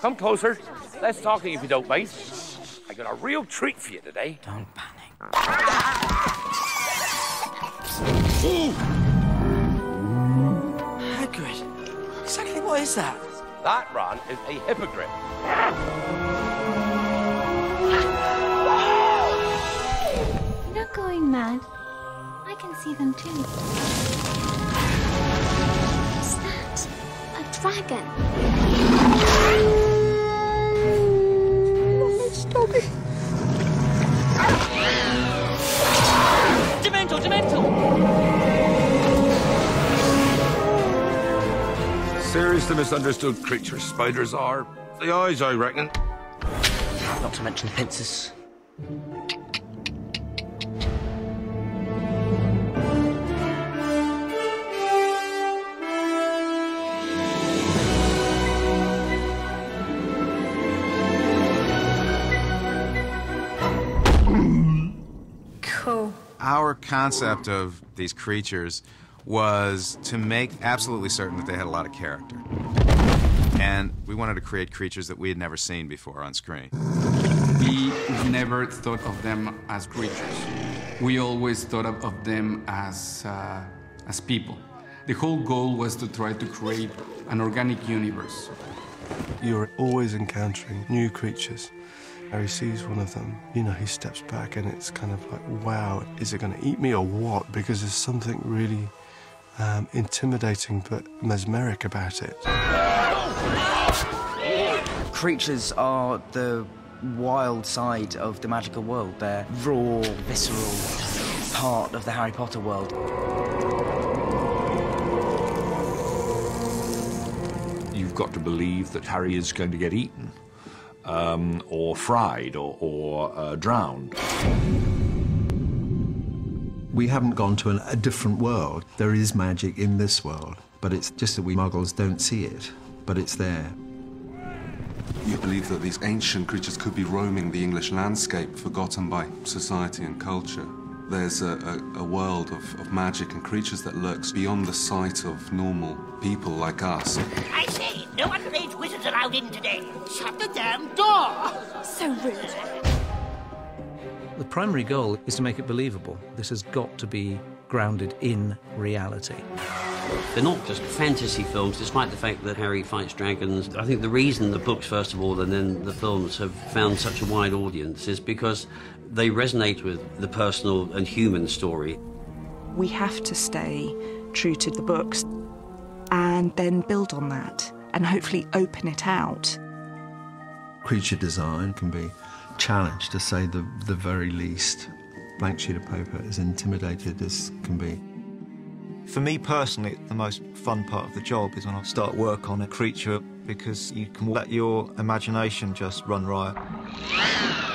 Come closer. Let's talk if you don't mind. I got a real treat for you today. Don't panic. Hagrid, exactly what is that? That, Ron, is a hippogriff. You're not going mad. I can see them too. Is that a dragon? Stop it! Dementor! Dementor! Seriously misunderstood creatures spiders are. The eyes, I reckon. Not to mention the pincers. Cool. Our concept of these creatures was to make absolutely certain that they had a lot of character. And we wanted to create creatures that we had never seen before on screen. We never thought of them as creatures. We always thought of them as people. The whole goal was to try to create an organic universe. You're always encountering new creatures. Harry sees one of them, you know, he steps back and it's kind of like, wow, is it going to eat me or what? Because there's something really intimidating but mesmeric about it. Creatures are the wild side of the magical world. They're raw, visceral part of the Harry Potter world. You've got to believe that Harry is going to get eaten, or fried, or drowned. We haven't gone to a different world. There is magic in this world, but it's just that we Muggles don't see it, but it's there. You believe that these ancient creatures could be roaming the English landscape, forgotten by society and culture. There's a world of magic and creatures that lurks beyond the sight of normal people like us. I say, no underage wizards allowed in today. Shut the damn door! So rude. The primary goal is to make it believable. This has got to be grounded in reality. They're not just fantasy films, despite the fact that Harry fights dragons. I think the reason the books, first of all, and then the films have found such a wide audience is because they resonate with the personal and human story. We have to stay true to the books and then build on that and hopefully open it out. Creature design can be challenged, to say the very least. Blank sheet of paper, as intimidated as can be. For me personally, the most fun part of the job is when I start work on a creature, because you can let your imagination just run riot.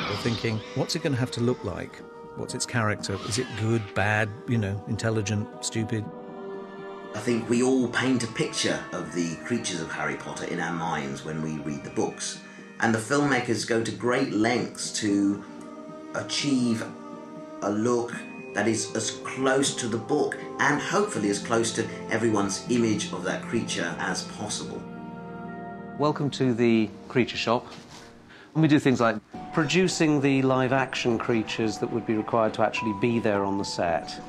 We're thinking, what's it going to have to look like? What's its character? Is it good, bad, you know, intelligent, stupid? I think we all paint a picture of the creatures of Harry Potter in our minds when we read the books. And the filmmakers go to great lengths to achieve a look that is as close to the book and hopefully as close to everyone's image of that creature as possible. Welcome to the Creature Shop. And we do things like producing the live-action creatures that would be required to actually be there on the set,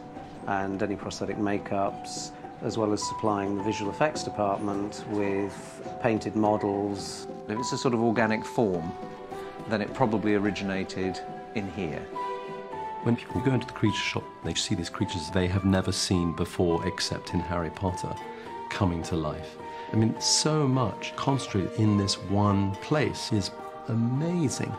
and any prosthetic makeups, as well as supplying the visual effects department with painted models. If it's a sort of organic form, then it probably originated in here. When people go into the creature shop, they see these creatures they have never seen before except in Harry Potter coming to life. I mean, so much concentrated in this one place is amazing.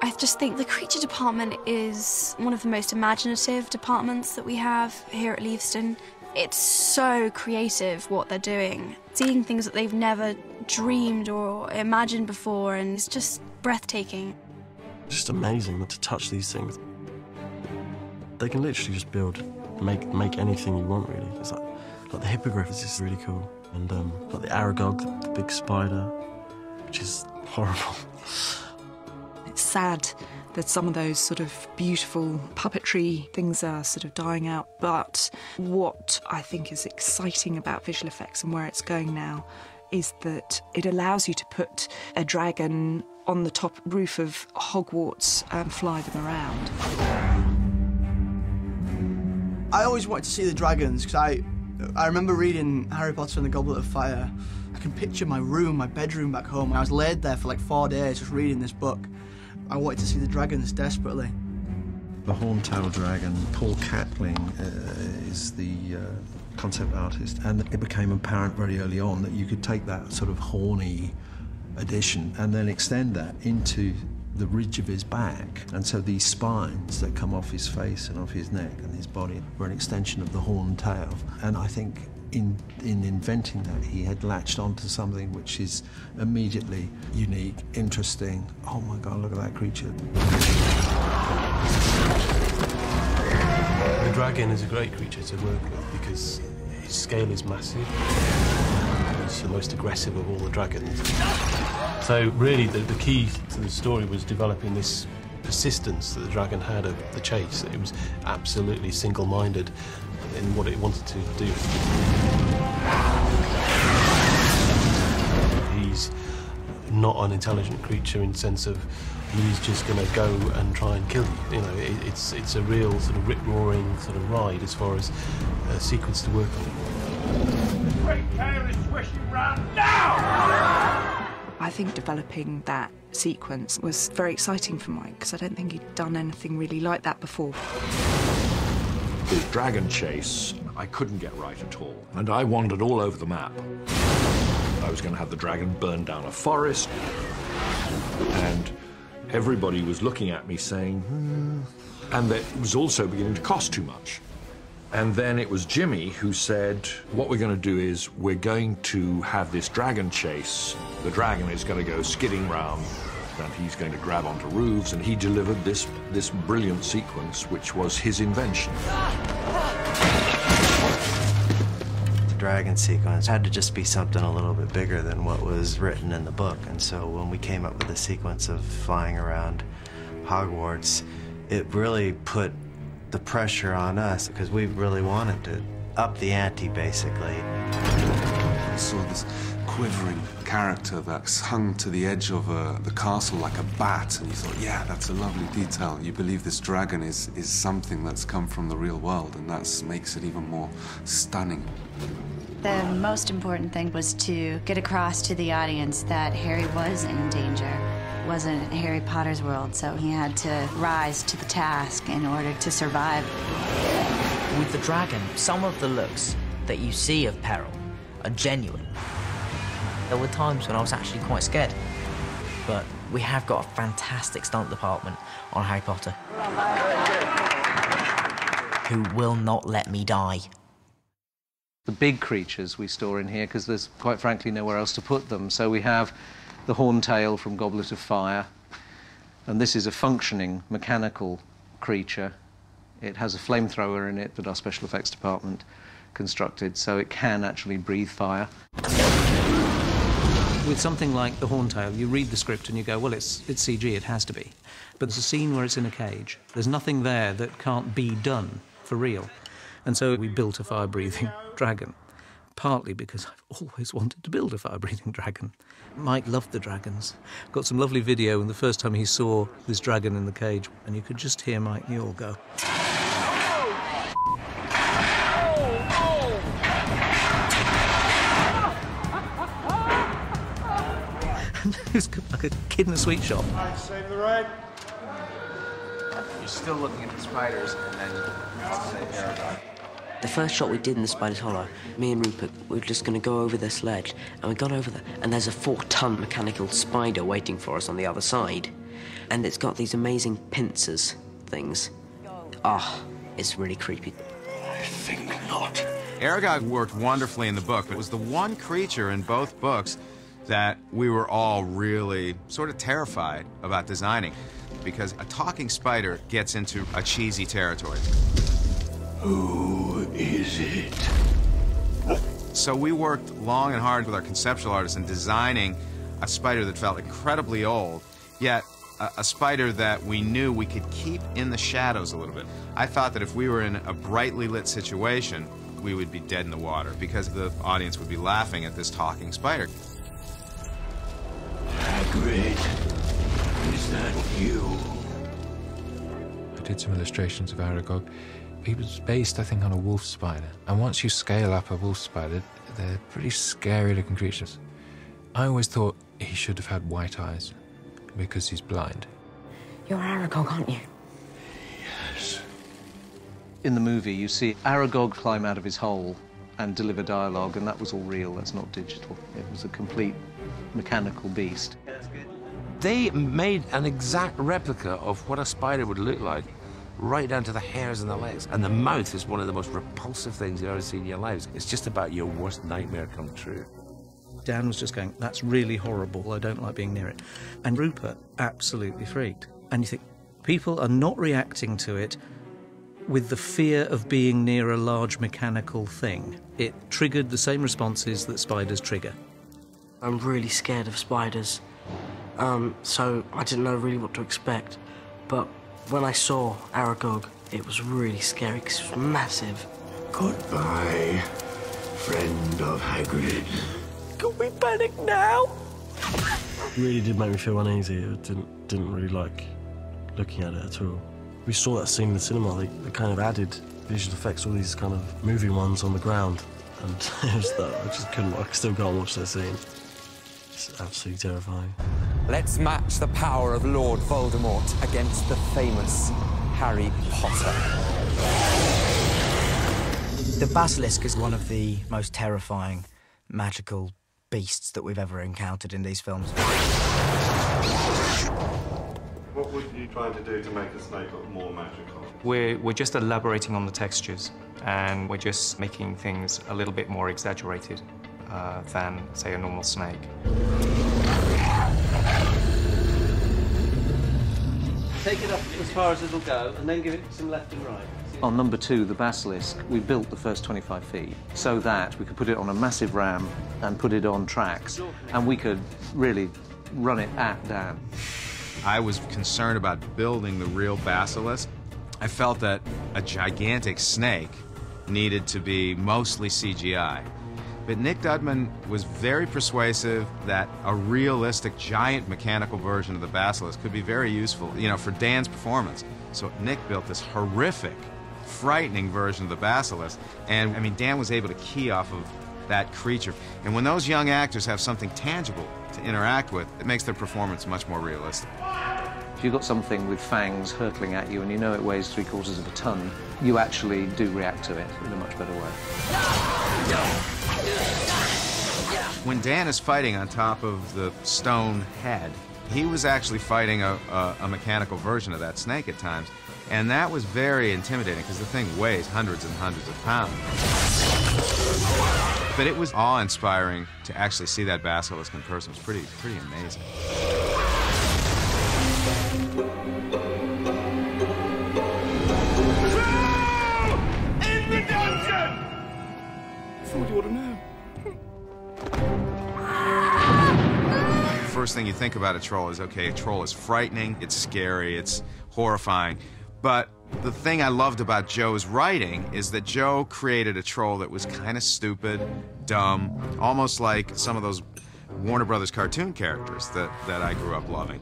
I just think the creature department is one of the most imaginative departments that we have here at Leavesden. It's so creative what they're doing, seeing things that they've never dreamed or imagined before, and it's just breathtaking. Just amazing to touch these things. They can literally just build, make anything you want, really. It's like the hippogriff is just really cool, and like the Aragog, the big spider, which is horrible. It's sad that some of those sort of beautiful puppetry things are sort of dying out, but what I think is exciting about visual effects and where it's going now is that it allows you to put a dragon on the top roof of Hogwarts and fly them around. I always wanted to see the dragons because I remember reading Harry Potter and the Goblet of Fire. I can picture my room, my bedroom back home. I was laid there for like 4 days just reading this book. I wanted to see the dragons desperately. The Horntail dragon, Paul Catling is the concept artist, and it became apparent very early on that you could take that sort of horny addition and then extend that into the ridge of his back. And so these spines that come off his face and off his neck and his body were an extension of the horntail. And I think in inventing that, he had latched onto something which is immediately unique, interesting. Oh my God, look at that creature. The dragon is a great creature to work with because his scale is massive. He's the most aggressive of all the dragons. So really the key to the story was developing this persistence that the dragon had of the chase. It was absolutely single-minded in what it wanted to do. He's not an intelligent creature in the sense of he's just going to go and try and kill you. You know, it's a real sort of rip-roaring sort of ride as far as a sequence to work on. Great tail is swishing round now! I think developing that sequence was very exciting for Mike because I don't think he'd done anything really like that before. The dragon chase, I couldn't get right at all, and I wandered all over the map. I was going to have the dragon burn down a forest, and everybody was looking at me saying, and that it was also beginning to cost too much. And then it was Jimmy who said, what we're going to do is we're going to have this dragon chase. The dragon is going to go skidding round, and he's going to grab onto roofs, and he delivered this brilliant sequence, which was his invention. The dragon sequence had to just be something a little bit bigger than what was written in the book, and so when we came up with the sequence of flying around Hogwarts, it really put the pressure on us because we really wanted to up the ante, basically. I saw this quivering character that's hung to the edge of the castle like a bat, and you thought, yeah, that's a lovely detail. You believe this dragon is something that's come from the real world, and that makes it even more stunning. The most important thing was to get across to the audience that Harry was in danger. It wasn't Harry Potter's world, so he had to rise to the task in order to survive. With the dragon, some of the looks that you see of peril are genuine. There were times when I was actually quite scared, but we have got a fantastic stunt department on Harry Potter who will not let me die. The big creatures we store in here because there's, quite frankly, nowhere else to put them. So we have the Horntail from Goblet of Fire, and this is a functioning mechanical creature. It has a flamethrower in it that our special effects department constructed, so it can actually breathe fire. With something like the Horntail, you read the script and you go, well, it's CG, it has to be. But there's a scene where it's in a cage. There's nothing there that can't be done for real. And so we built a fire-breathing dragon, partly because I've always wanted to build a fire-breathing dragon. Mike loved the dragons. Got some lovely video, and the first time he saw this dragon in the cage, and you could just hear Mike Newell go. It was like a kid in a sweet shop. Save the right. You're still looking at the spiders, and then say Aragog. The first shot we did in the Spider's Hollow, me and Rupert were just going to go over the sledge, and we got over there, and there's a 4-ton mechanical spider waiting for us on the other side. And it's got these amazing pincers things. Ah, it's really creepy. I think not. Aragog worked wonderfully in the book, but it was the one creature in both books that we were all really sort of terrified about designing, because a talking spider gets into a cheesy territory. Who is it? So we worked long and hard with our conceptual artists in designing a spider that felt incredibly old, yet a spider that we knew we could keep in the shadows a little bit. I thought that if we were in a brightly lit situation, we would be dead in the water because the audience would be laughing at this talking spider. Hagrid, is that you? I did some illustrations of Aragog. He was based, I think, on a wolf spider. And once you scale up a wolf spider, they're pretty scary-looking creatures. I always thought he should have had white eyes because he's blind. You're Aragog, aren't you? Yes. In the movie, you see Aragog climb out of his hole and deliver dialogue, and that was all real, that's not digital. It was a complete mechanical beast. They made an exact replica of what a spider would look like, right down to the hairs and the legs. And the mouth is one of the most repulsive things you've ever seen in your lives. It's just about your worst nightmare come true. Dan was just going, that's really horrible, I don't like being near it. And Rupert absolutely freaked. And you think, people are not reacting to it with the fear of being near a large mechanical thing. It triggered the same responses that spiders trigger. I'm really scared of spiders, so I didn't know really what to expect. But when I saw Aragog, it was really scary because it was massive. Goodbye, friend of Hagrid. Can we panic now? It really did make me feel uneasy. I didn't really like looking at it at all. We saw that scene in the cinema. They kind of added visual effects, all these kind of moving ones on the ground, and it was that I just couldn't. I still can't watch that scene. It's absolutely terrifying. Let's match the power of Lord Voldemort against the famous Harry Potter. The basilisk is one of the most terrifying, magical beasts that we've ever encountered in these films. What were you trying to do to make the snake look more magical? We're just elaborating on the textures, and we're just making things a little bit more exaggerated than, say, a normal snake. Take it up as far as it'll go, and then give it some left and right. On number 2, the basilisk, we built the first 25 feet so that we could put it on a massive ram and put it on tracks, and we could really run it at Dan. I was concerned about building the real basilisk. I felt that a gigantic snake needed to be mostly CGI. But Nick Dudman was very persuasive that a realistic, giant mechanical version of the basilisk could be very useful, you know, for Dan's performance. So Nick built this horrific, frightening version of the basilisk, and, I mean, Dan was able to key off of that creature. And when those young actors have something tangible to interact with, it makes their performance much more realistic. If you've got something with fangs hurtling at you and you know it weighs 3/4 of a ton, you actually do react to it in a much better way. When Dan is fighting on top of the stone head, he was actually fighting a mechanical version of that snake at times, and that was very intimidating because the thing weighs hundreds and hundreds of pounds. But it was awe-inspiring to actually see that basilisk in person. It was pretty amazing. In the dungeon! That's all you want to know. First thing you think about a troll is, okay, a troll is frightening, it's scary, it's horrifying. But the thing I loved about Joe's writing is that Joe created a troll that was kind of stupid, dumb, almost like some of those Warner Brothers cartoon characters that I grew up loving.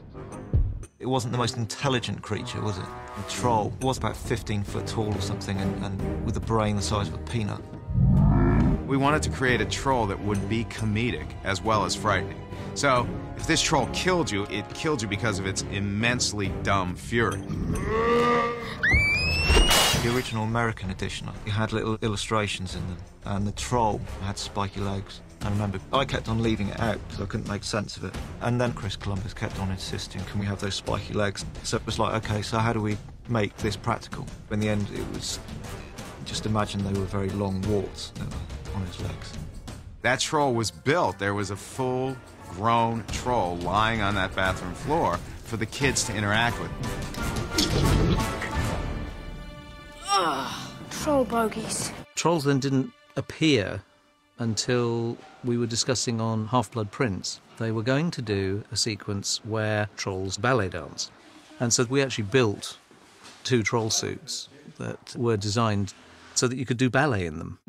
It wasn't the most intelligent creature, was it? The troll was about 15 foot tall or something, and with a brain the size of a peanut. We wanted to create a troll that would be comedic as well as frightening. So, if this troll killed you, it killed you because of its immensely dumb fury. The original American edition, it had little illustrations in them, and the troll had spiky legs. I remember I kept on leaving it out because I couldn't make sense of it. And then Chris Columbus kept on insisting, can we have those spiky legs? So it was like, okay, so how do we make this practical? In the end, it was just imagine they were very long warts on his legs. That troll was built. There was a full-grown troll lying on that bathroom floor for the kids to interact with. Troll bogies. Trolls then didn't appear until we were discussing on Half-Blood Prince. They were going to do a sequence where trolls ballet dance. And so we actually built 2 troll suits that were designed so that you could do ballet in them.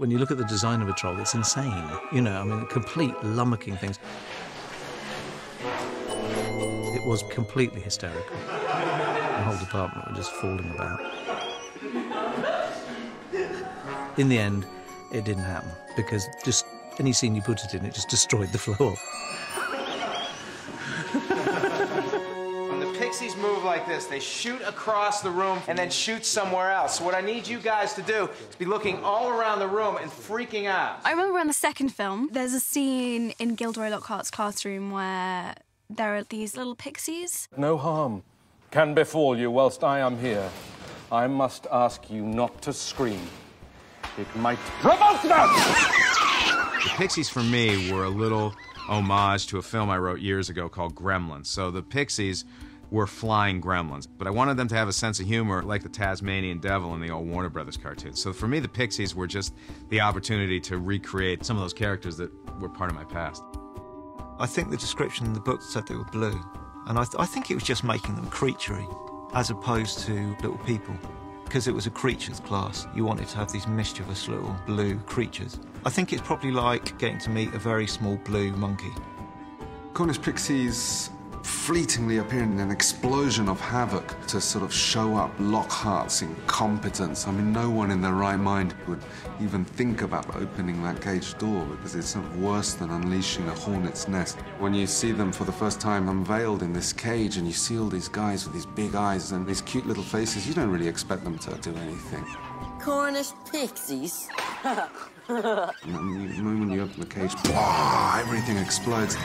When you look at the design of a troll, it's insane. You know, I mean, complete lummoxing things. It was completely hysterical. The whole department were just falling about. In the end, it didn't happen, because just any scene you put it in, it just destroyed the floor. When the pixies move like this, they shoot across the room and then shoot somewhere else. So what I need you guys to do is be looking all around the room and freaking out. I remember in the second film, there's a scene in Gilderoy Lockhart's classroom where there are these little pixies. No harm can befall you whilst I am here. I must ask you not to scream. It might provoke them! The pixies, for me, were a little homage to a film I wrote years ago called Gremlins. So the pixies were flying gremlins, but I wanted them to have a sense of humor like the Tasmanian Devil in the old Warner Brothers cartoons. So for me, the pixies were just the opportunity to recreate some of those characters that were part of my past. I think the description in the book said they were blue, and I think it was just making them creaturey, as opposed to little people. Because it was a creatures class, you wanted to have these mischievous little blue creatures. I think it's probably like getting to meet a very small blue monkey. Cornish pixies fleetingly appear in an explosion of havoc to sort of show up Lockhart's incompetence. I mean, no one in their right mind would even think about opening that cage door, because it's sort of worse than unleashing a hornet's nest. When you see them for the first time unveiled in this cage and you see all these guys with these big eyes and these cute little faces, you don't really expect them to do anything. Cornish pixies? When you open the cage, blah, everything explodes.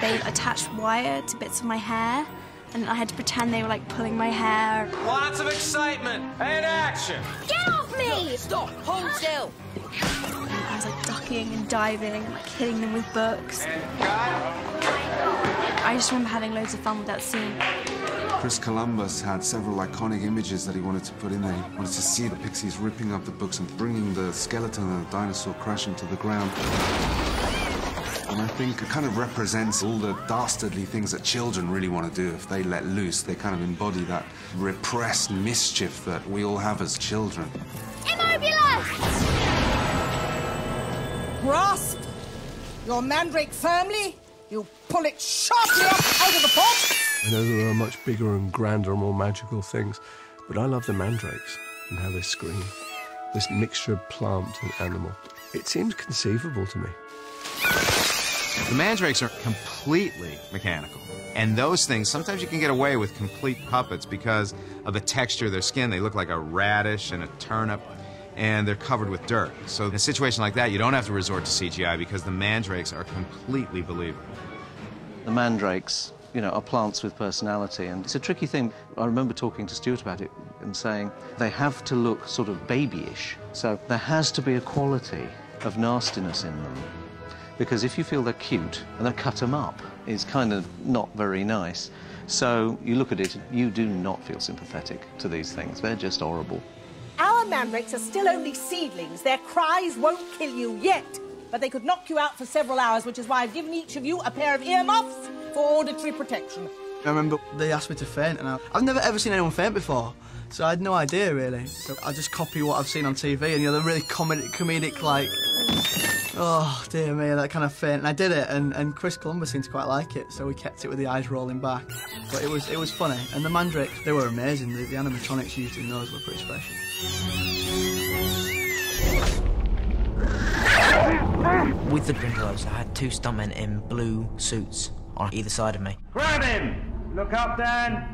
They attached wire to bits of my hair, and I had to pretend they were like pulling my hair. Lots of excitement and action. Get off me! Stop! Hold still! I was like ducking and diving and like hitting them with books. I just remember having loads of fun with that scene. Chris Columbus had several iconic images that he wanted to put in there. He wanted to see the pixies ripping up the books and bringing the skeleton of the dinosaur crashing to the ground. And I think it kind of represents all the dastardly things that children really want to do if they let loose. They kind of embody that repressed mischief that we all have as children. Immobilized! Grasp your mandrake firmly. You pull it sharply up out of the pot. I know there are much bigger and grander and more magical things, but I love the mandrakes and how they scream. This mixture of plant and animal. It seems conceivable to me. The mandrakes are completely mechanical. And those things, sometimes you can get away with complete puppets because of the texture of their skin. They look like a radish and a turnip, and they're covered with dirt. So in a situation like that, you don't have to resort to CGI because the mandrakes are completely believable. The mandrakes, you know, are plants with personality, and it's a tricky thing. I remember talking to Stuart about it and saying they have to look sort of babyish. So there has to be a quality of nastiness in them, because if you feel they're cute and then cut them up, it's kind of not very nice. So you look at it, you do not feel sympathetic to these things. They're just horrible. Our mandrakes are still only seedlings. Their cries won't kill you yet, but they could knock you out for several hours, which is why I've given each of you a pair of earmuffs for auditory protection. I remember they asked me to faint, and I've never ever seen anyone faint before, so I had no idea, really. So I just copy what I've seen on TV, and, you know, the really comedic, like, oh, dear me, that kind of faint. And I did it, and Chris Columbus seemed to quite like it, so we kept it with the eyes rolling back. But it was funny. And the mandrakes, they were amazing. The animatronics used in those were pretty special. With the Grindelows, I had two stuntmen in blue suits on either side of me. Grab him! Look up, Dan!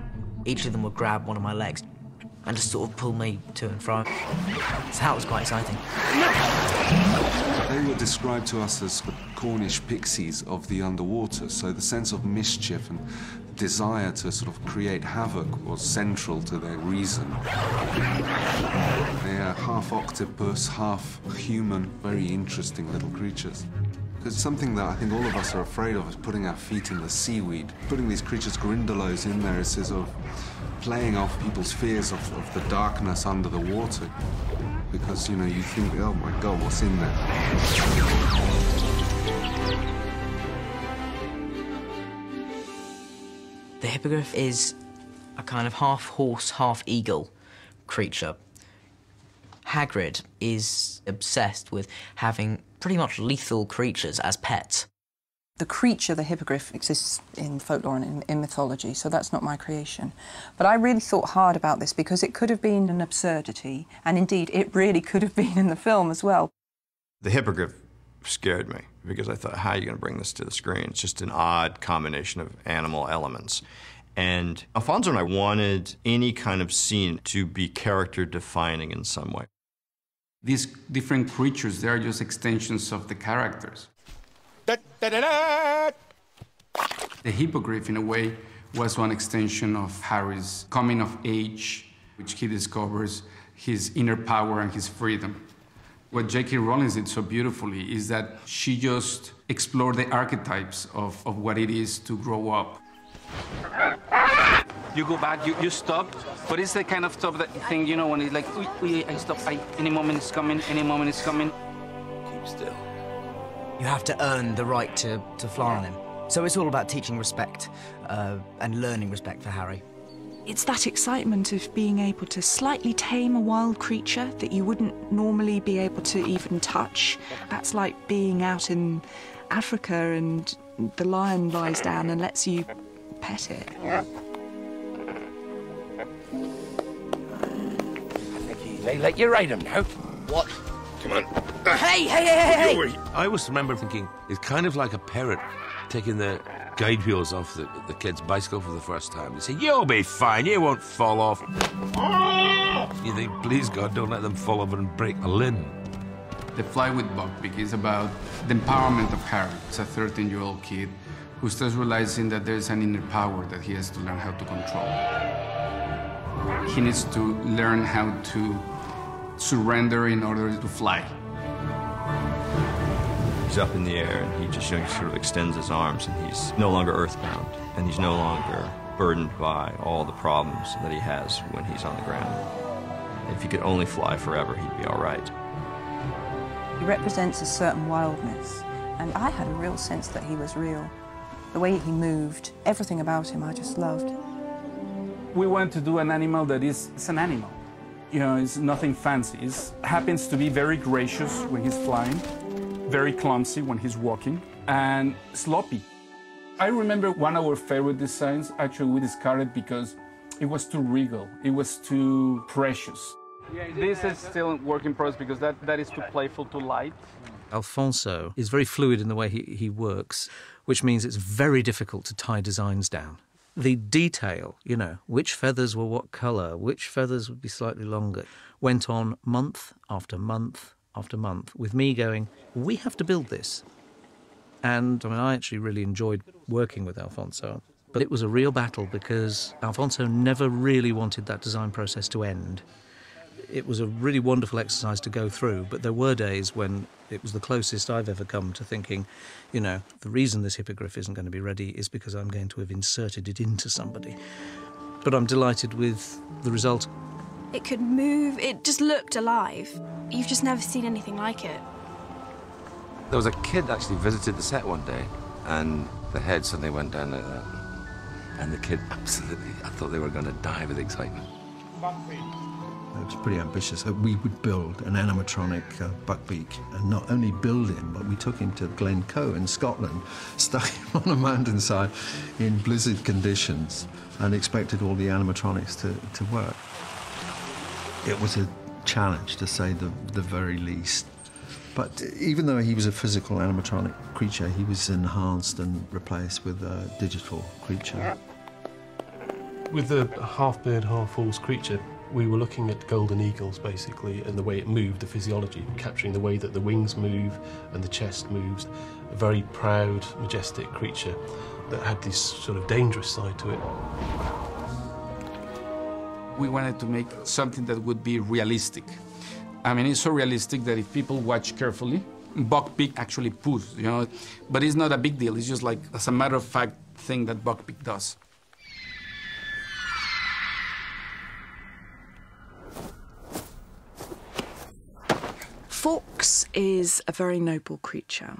Each of them would grab one of my legs and just sort of pull me to and fro. So that was quite exciting. They were described to us as the Cornish pixies of the underwater, so the sense of mischief and desire to sort of create havoc was central to their reason. They are half octopus, half human, very interesting little creatures. There's something that I think all of us are afraid of, is putting our feet in the seaweed. Putting these creatures, Grindelows, in there is sort of playing off people's fears of the darkness under the water. Because, you know, you think, oh my God, what's in there? The hippogriff is a kind of half horse, half eagle creature. Hagrid is obsessed with having pretty much lethal creatures as pets. The creature, the hippogriff, exists in folklore and in mythology, so that's not my creation. But I really thought hard about this because it could have been an absurdity, and indeed it really could have been in the film as well. The hippogriff scared me because I thought, how are you going to bring this to the screen? It's just an odd combination of animal elements. And Alfonso and I wanted any kind of scene to be character-defining in some way. These different creatures, they are just extensions of the characters. The hippogriff, in a way, was one extension of Harry's coming of age, which he discovers his inner power and his freedom. What J.K. Rowling did so beautifully is that she just explored the archetypes of what it is to grow up. You go back, you stop, but it's the kind of stop that thing, you know, when it's like, I stop, any moment it's coming, any moment it's coming. Keep still. You have to earn the right to fly on him. So it's all about teaching respect and learning respect for Harry. It's that excitement of being able to slightly tame a wild creature that you wouldn't normally be able to even touch. That's like being out in Africa and the lion lies down and lets you pet it. I think he let you ride him now. What? Come on. Hey! I always remember thinking, it's kind of like a parrot taking the guide wheels off the kid's bicycle for the first time. They say, you'll be fine, you won't fall off. You think, please God, don't let them fall over and break a limb. The Fly with Buckbeak is about the empowerment of Harry. It's a 13-year-old kid who starts realizing that there's an inner power that he has to learn how to control. He needs to learn how to surrender in order to fly. He's up in the air, and he just sort of extends his arms, and he's no longer earthbound, and he's no longer burdened by all the problems that he has when he's on the ground. If he could only fly forever, he'd be all right. He represents a certain wildness, and I had a real sense that he was real. The way he moved, everything about him I just loved. We want to do an animal that it's an animal. You know, it's nothing fancy. It happens to be very gracious when he's flying, very clumsy when he's walking, and sloppy. I remember one of our favorite designs, actually we discarded because it was too regal, it was too precious. This is still work in progress because that is too playful, too light. Alfonso is very fluid in the way he works, which means it's very difficult to tie designs down. The detail, you know, which feathers were what colour, which feathers would be slightly longer, went on month after month after month, with me going, we have to build this. And I mean, I actually really enjoyed working with Alfonso, but it was a real battle because Alfonso never really wanted that design process to end. It was a really wonderful exercise to go through, but there were days when it was the closest I've ever come to thinking, you know, the reason this hippogriff isn't going to be ready is because I'm going to have inserted it into somebody. But I'm delighted with the result. It could move, it just looked alive. You've just never seen anything like it. There was a kid actually visited the set one day, and the head suddenly went down like that. And the kid absolutely, I thought they were going to die with excitement. It was pretty ambitious. We would build an animatronic Buckbeak, and not only build him, but we took him to Glencoe in Scotland, stuck him on a mountainside in blizzard conditions, and expected all the animatronics to work. It was a challenge, to say the very least. But even though he was a physical animatronic creature, he was enhanced and replaced with a digital creature. With the half-bird, half-horse creature, we were looking at golden eagles, basically, and the way it moved, the physiology, capturing the way that the wings move and the chest moves. A very proud, majestic creature that had this sort of dangerous side to it. We wanted to make something that would be realistic. I mean, it's so realistic that if people watch carefully, Buckbeak actually poos, you know, but it's not a big deal. It's just like, as a matter of fact, thing that Buckbeak does. Fox is a very noble creature,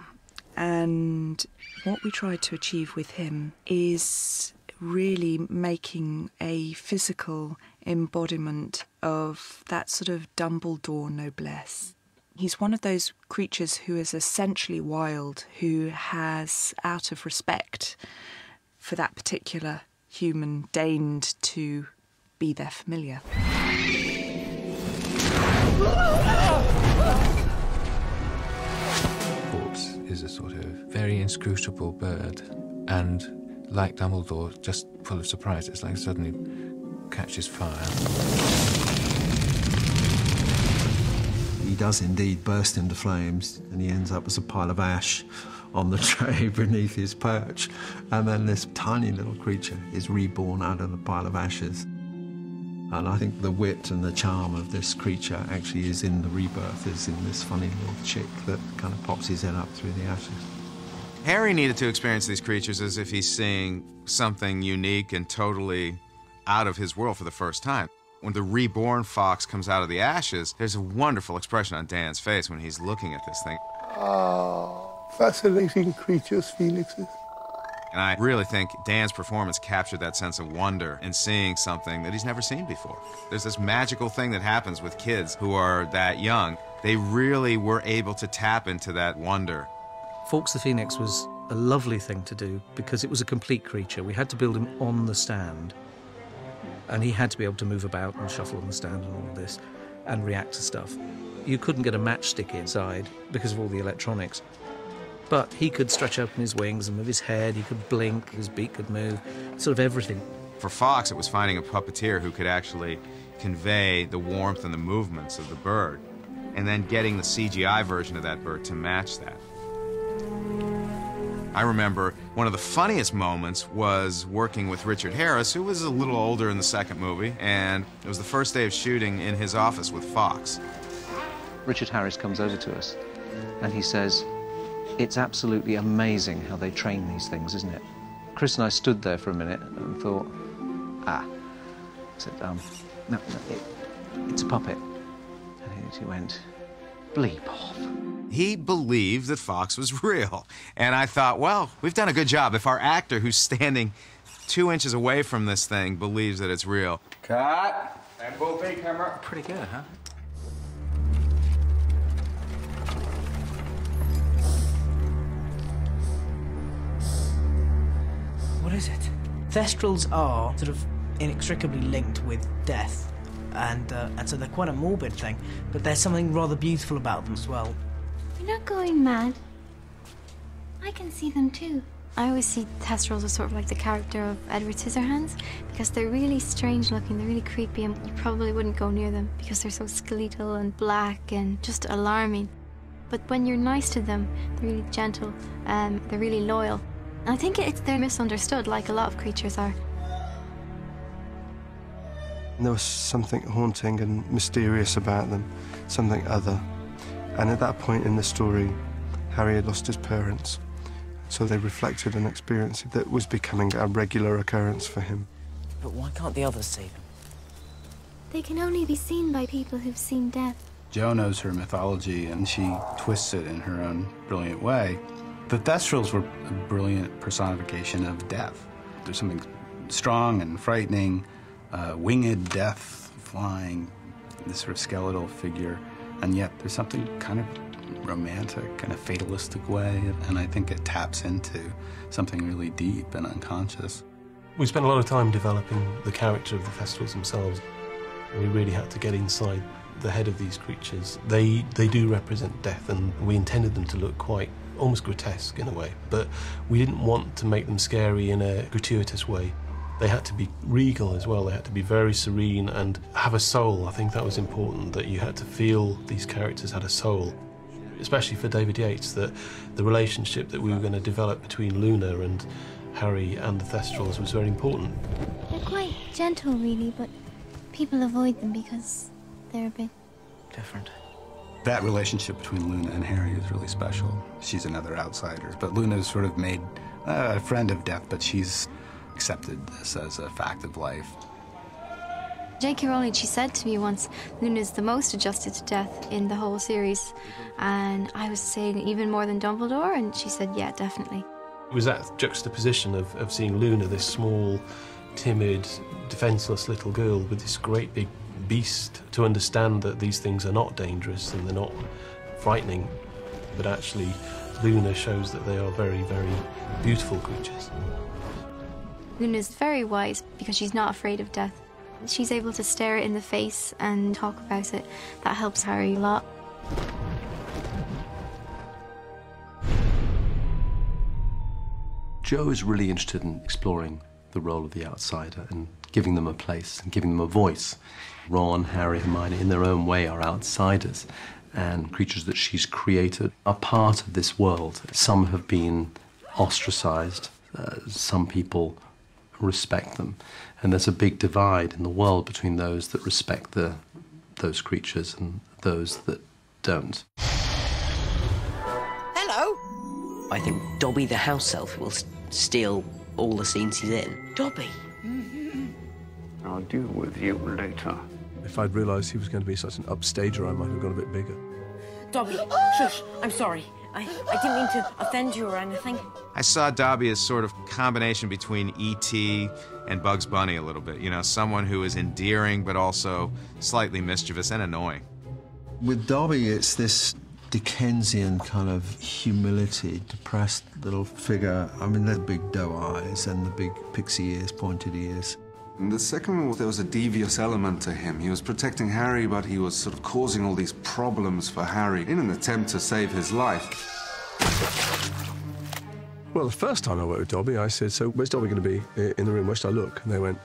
and what we tried to achieve with him is really making a physical embodiment of that sort of Dumbledore noblesse. He's one of those creatures who is essentially wild, who has, out of respect for that particular human, deigned to be their familiar. Fawkes is a sort of very inscrutable bird, and like Dumbledore, just full of surprise. It's like suddenly catches fire. He does indeed burst into flames, and he ends up as a pile of ash on the tray beneath his perch. And then this tiny little creature is reborn out of the pile of ashes. And I think the wit and the charm of this creature actually is in the rebirth, is in this funny little chick that kind of pops his head up through the ashes. Harry needed to experience these creatures as if he's seeing something unique and totally out of his world for the first time. When the reborn Fawkes comes out of the ashes, there's a wonderful expression on Dan's face when he's looking at this thing. Oh, fascinating creatures, Felixes. And I really think Dan's performance captured that sense of wonder in seeing something that he's never seen before. There's this magical thing that happens with kids who are that young. They really were able to tap into that wonder. Fawkes the Phoenix was a lovely thing to do because it was a complete creature. We had to build him on the stand, and he had to be able to move about and shuffle on the stand and all this and react to stuff. You couldn't get a matchstick inside because of all the electronics, but he could stretch open his wings and move his head, he could blink, his beak could move, sort of everything. For Fawkes, it was finding a puppeteer who could actually convey the warmth and the movements of the bird, and then getting the CGI version of that bird to match that. I remember one of the funniest moments was working with Richard Harris, who was a little older in the second movie, and it was the first day of shooting in his office with Fawkes. Richard Harris comes over to us and he says, "It's absolutely amazing how they train these things, isn't it?" Chris and I stood there for a minute and thought, I said, no, it's a puppet. And he went, "Bleep off." He believed that Fawkes was real. And I thought, well, we've done a good job. If our actor who's standing 2 inches away from this thing believes that it's real. Cut. And Buckbeak camera. Pretty good, huh? What is it? Thestrals are sort of inextricably linked with death, and so they're quite a morbid thing, but there's something rather beautiful about them as well. You're not going mad. I can see them too. I always see Thestrals as sort of like the character of Edward Scissorhands, because they're really strange looking, they're really creepy, and you probably wouldn't go near them because they're so skeletal and black and just alarming. But when you're nice to them, they're really gentle, they're really loyal. And I think they're misunderstood, like a lot of creatures are. There was something haunting and mysterious about them, something other. And at that point in the story, Harry had lost his parents, so they reflected an experience that was becoming a regular occurrence for him. But why can't the others see them? They can only be seen by people who've seen death. Jo knows her mythology, and she twists it in her own brilliant way. The Thestrals were a brilliant personification of death. There's something strong and frightening, winged death flying, this sort of skeletal figure, and yet there's something kind of romantic in a fatalistic way, and I think it taps into something really deep and unconscious. We spent a lot of time developing the character of the Thestrals themselves. We really had to get inside the head of these creatures. They do represent death, and we intended them to look quite almost grotesque in a way, but we didn't want to make them scary in a gratuitous way. They had to be regal as well. They had to be very serene and have a soul. I think that was important, that you had to feel these characters had a soul, especially for David Yates, that the relationship that we were going to develop between Luna and Harry and the Thestrals was very important. They're quite gentle, really, but people avoid them because they're a bit different. That relationship between Luna and Harry is really special. She's another outsider, but Luna's sort of made a friend of death, but she's accepted this as a fact of life. J.K. Rowling, she said to me once, Luna's the most adjusted to death in the whole series. And I was saying even more than Dumbledore, and she said, yeah, definitely. It was that juxtaposition of seeing Luna, this small, timid, defenceless little girl with this great big beast to understand that these things are not dangerous and they're not frightening, but actually Luna shows that they are very, very beautiful creatures. Luna's very wise because she's not afraid of death. She's able to stare it in the face and talk about it. That helps Harry a lot. Jo is really interested in exploring the role of the outsider and giving them a place and giving them a voice. Ron, Harry, Hermione, in their own way, are outsiders, and creatures that she's created are part of this world. Some have been ostracized, some people respect them, and there's a big divide in the world between those that respect those creatures and those that don't. Hello! I think Dobby the house elf will steal all the scenes he's in. Dobby? I'll deal with you later. If I'd realised he was going to be such an upstager, I might have gone a bit bigger. Dobby, shush, I'm sorry. I didn't mean to offend you or anything. I saw Dobby as sort of combination between E.T. and Bugs Bunny a little bit. You know, someone who is endearing but also slightly mischievous and annoying. With Dobby, it's this Dickensian kind of humility, depressed little figure. I mean, the big doe eyes and the big pixie ears, pointed ears. And the second one, there was a devious element to him. He was protecting Harry, but he was sort of causing all these problems for Harry in an attempt to save his life. Well, the first time I worked with Dobby, I said, so where's Dobby going to be in the room? Where should I look? And they went,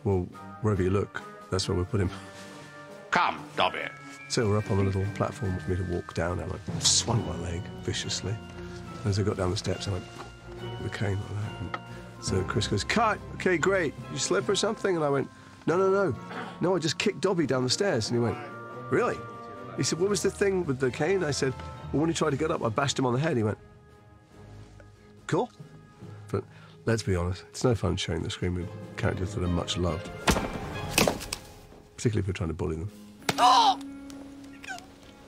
well, wherever you look, that's where we'll put him. Come, Dobby. So we're up on a little platform for me to walk down. I went, swung my leg viciously. As I got down the steps, I went, with a cane like that. And so Chris goes, cut! Okay, great. You slip or something? And I went, no. No, I just kicked Dobby down the stairs. And he went, really? He said, what was the thing with the cane? I said, well, when he tried to get up, I bashed him on the head. He went, cool. But let's be honest, it's no fun sharing the screen with characters that are much loved. Particularly if you're trying to bully them. Oh!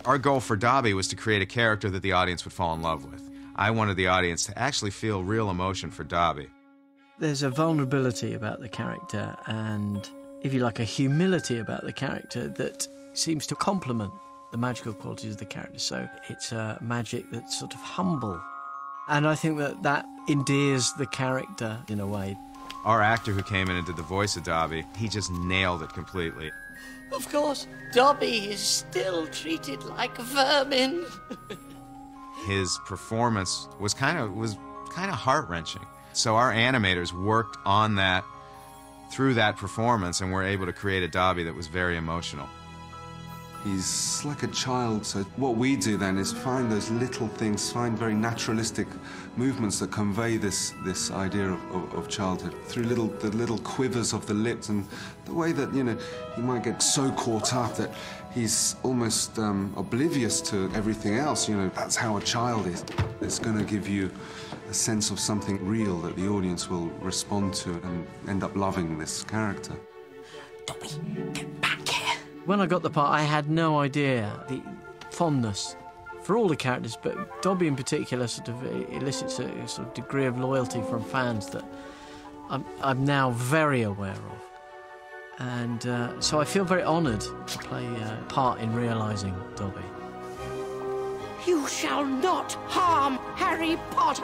Our goal for Dobby was to create a character that the audience would fall in love with. I wanted the audience to actually feel real emotion for Dobby. There's a vulnerability about the character and, if you like, a humility about the character that seems to complement the magical qualities of the character. So it's a magic that's sort of humble. And I think that endears the character in a way. Our actor who came in and did the voice of Dobby, he just nailed it completely. Of course, Dobby is still treated like vermin. His performance was kind of heart-wrenching. So our animators worked on that through that performance and were able to create a Dobby that was very emotional. He's like a child, so what we do then is find those little things, find very naturalistic movements that convey this idea of childhood through the little quivers of the lips and the way that, you know, he might get so caught up that he's almost oblivious to everything else. You know, that's how a child is. It's going to give you a sense of something real that the audience will respond to and end up loving this character. Dobby, get back here. When I got the part, I had no idea the fondness for all the characters, but Dobby in particular sort of elicits a sort of degree of loyalty from fans that I'm now very aware of. And so I feel very honoured to play a part in realising Dobby. You shall not harm Harry Potter.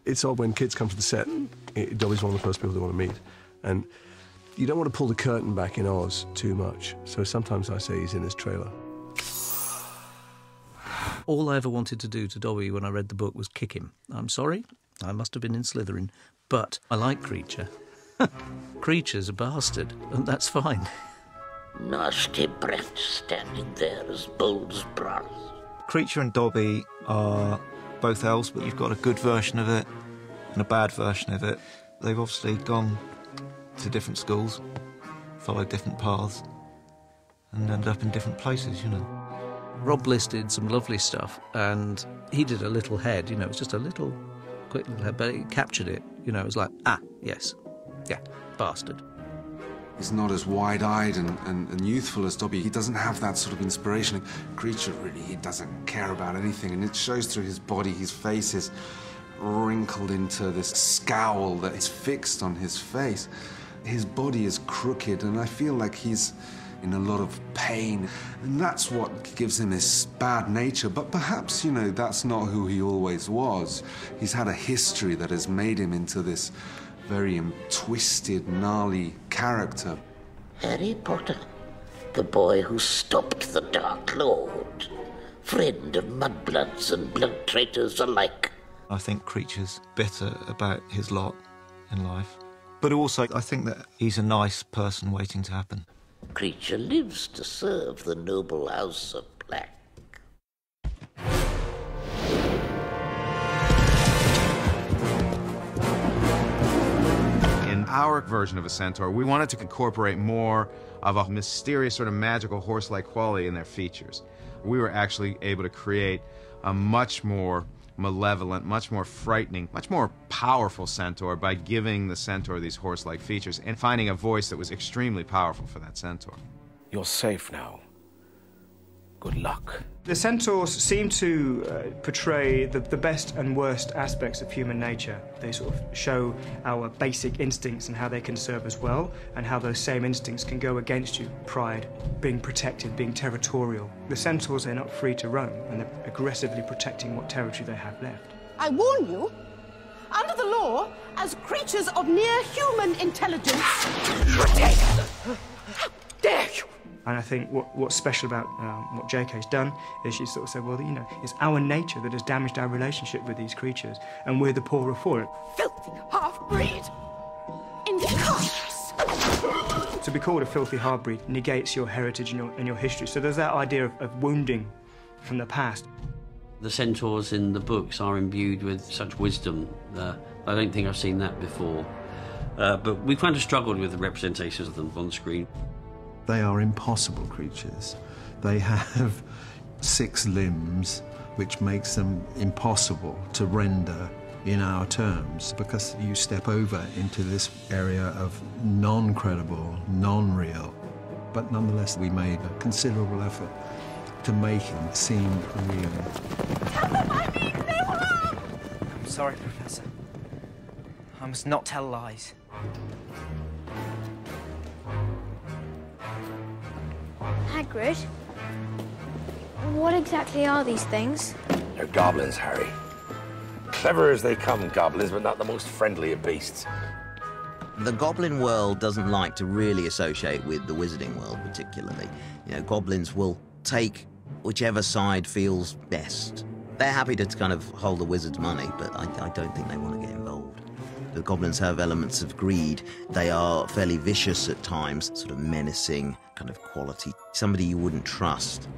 It's odd when kids come to the set, Dobby's one of the first people they want to meet. And you don't want to pull the curtain back in Oz too much. So sometimes I say he's in his trailer. All I ever wanted to do to Dobby when I read the book was kick him. I'm sorry, I must have been in Slytherin. But I like Creature. Creature's a bastard, and that's fine. Nasty breath standing there as bold as brass. Creature and Dobby are both elves, but you've got a good version of it and a bad version of it. They've obviously gone to different schools, followed different paths, and ended up in different places, you know. Rob Bliss did some lovely stuff, and he did a little head, you know, it was just a little, quick little head, but it captured it, you know, it was like, ah, yes, yeah, bastard. He's not as wide-eyed and youthful as Dobby. He doesn't have that sort of inspiration. Creature, really, he doesn't care about anything, and it shows through his body. His face is wrinkled into this scowl that is fixed on his face. His body is crooked, and I feel like he's in a lot of pain, and that's what gives him his bad nature. But perhaps, you know, that's not who he always was. He's had a history that has made him into this very twisted, gnarly character. Harry Potter, the boy who stopped the Dark Lord, friend of mudbloods and blood traitors alike. I think Creature's bitter about his lot in life, but also I think that he's a nice person waiting to happen. Creature lives to serve the noble house of Black. In our version of a centaur, we wanted to incorporate more of a mysterious, sort of magical horse-like quality in their features. We were actually able to create a much more malevolent, much more frightening, much more powerful centaur by giving the centaur these horse-like features and finding a voice that was extremely powerful for that centaur. You're safe now. Good luck. The centaurs seem to portray the best and worst aspects of human nature. They sort of show our basic instincts and how they can serve us well, and how those same instincts can go against you. Pride, being protected, being territorial. The centaurs are not free to roam, and they're aggressively protecting what territory they have left. I warn you, under the law, as creatures of near-human intelligence... How dare you! And I think what's special about what JK's done is she sort of said, well, you know, it's our nature that has damaged our relationship with these creatures, and we're the poorer for it. Filthy half-breed! Incautious! To be called a filthy half-breed negates your heritage and your history. So there's that idea of wounding from the past. The centaurs in the books are imbued with such wisdom. I don't think I've seen that before. But we kind of struggled with the representations of them on screen. They are impossible creatures. They have 6 limbs, which makes them impossible to render in our terms, because you step over into this area of non-credible, non-real. But nonetheless, we made a considerable effort to make him seem real. I'm sorry, Professor. I must not tell lies. Hagrid, what exactly are these things? They're goblins, Harry. Clever as they come, goblins, but not the most friendly of beasts. The goblin world doesn't like to really associate with the wizarding world particularly. You know, goblins will take whichever side feels best. They're happy to kind of hold the wizard's money, but I don't think they want to get involved. The goblins have elements of greed. They are fairly vicious at times, sort of menacing kind of quality. Somebody you wouldn't trust.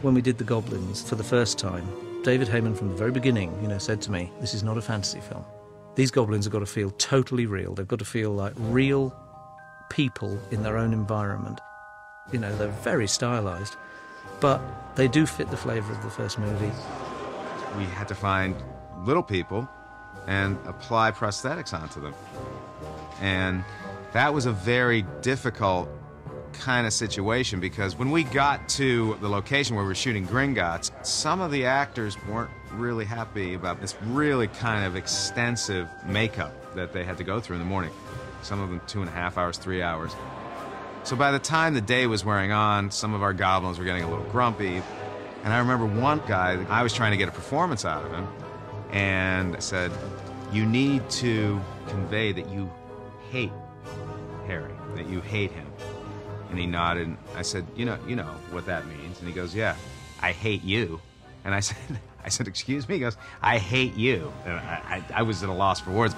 When we did the goblins for the first time, David Heyman from the very beginning, you know, said to me, this is not a fantasy film. These goblins have got to feel totally real. They've got to feel like real people in their own environment. You know, they're very stylized, but they do fit the flavor of the first movie. We had to find little people and apply prosthetics onto them. And that was a very difficult kind of situation, because when we got to the location where we were shooting Gringotts, some of the actors weren't really happy about this really kind of extensive makeup that they had to go through in the morning. Some of them 2.5 hours, 3 hours. So by the time the day was wearing on, some of our goblins were getting a little grumpy. And I remember one guy, I was trying to get a performance out of him, and I said, you need to convey that you hate Harry, that you hate him. And he nodded, and I said, you know what that means. And he goes, yeah, I hate you. And I said, excuse me? He goes, I hate you. And I was at a loss for words.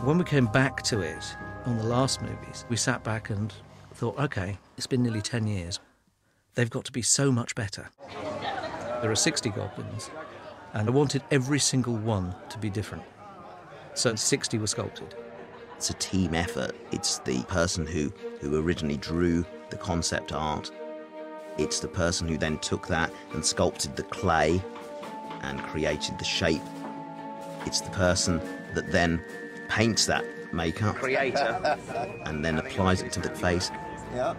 When we came back to it on the last movies, we sat back and thought, okay, it's been nearly 10 years. They've got to be so much better. There are 60 goblins, and I wanted every single one to be different. So 60 were sculpted. It's a team effort. It's the person who originally drew the concept art. It's the person who then took that and sculpted the clay and created the shape. It's the person that then paints that makeup. Creator. And then applies it to the face. Yeah.